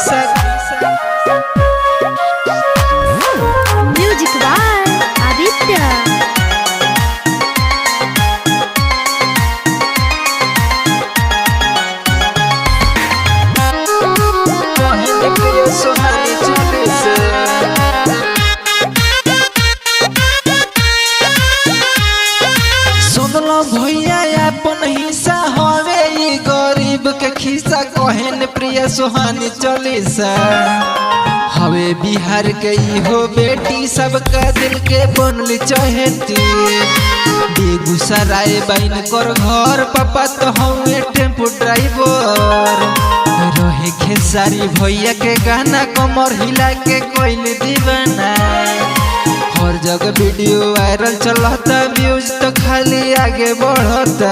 दिशा music by Aditya. सुहानी चले से सुनलो भैया अपन हिस्सा हवे ये गरीब के खिस्सा कहन प्रिय सुहानी चले से हवे बिहार के इहो बेटी सबका दिल के बनली चहेती बेगूसराय बाइन कर घर पापा तो हवे टेम्पो ड्राइवर रहे खेसारी भैया के गाना कमर हिला के कोइल दीवाना हर जगह वीडियो वायरल चलता व्यूज तो खाली आगे बढ़ता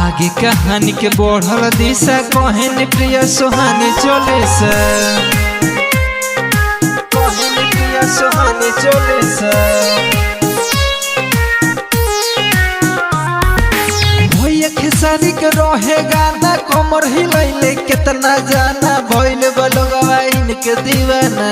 आगे कहानी के बढ़ल दिशा कहन प्रिय सुहानी चले से कहन प्रिय सुहानी चले से भैया खेसारी के रहे गाना कमर हिलैले कितना जाना भइल बलगवा इनके दीवाना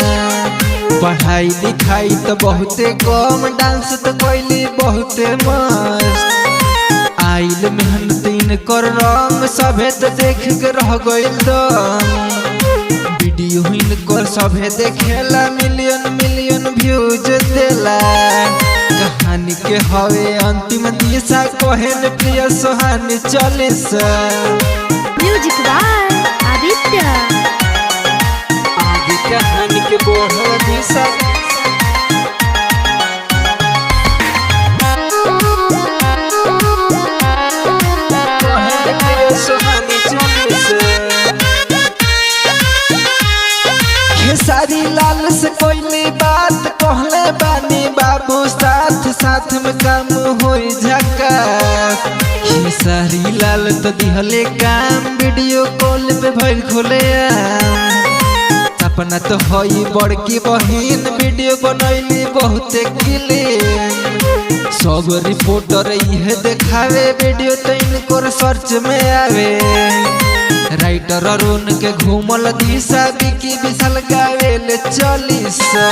पढ़ाई लिखाई तो बहुते कम डांस तो कैली बहुते मस्त आइल मेहनत इनकर रंग सभे तो देख के रह गइल वीडियो इनकर सभे देखेला मिलियन मिलियन व्यूज देला कहानी के हवे अंतिम दिशा कहन प्रिय सुहानी चले से म्यूजिक बाय आदित्य। आगे कहानी के बढ़ल दिशा कहन प्रिय सुहानी चले से खेसारी लाल से कोई बात कहले बानी बाबू साथ साथ में काम हो झका खेसारी लाल तो दिहले काम वीडियो कॉल पे भइल खोले अपना तो हई बड़की बहिन वीडियो बनैली बहुते क्लीन सब रिपोर्टर इहे देखावे वीडियो तो इनकर सर्च में आवे राइटर अरुण के घूमल दिशा बिकी विशाल गावेले चली से।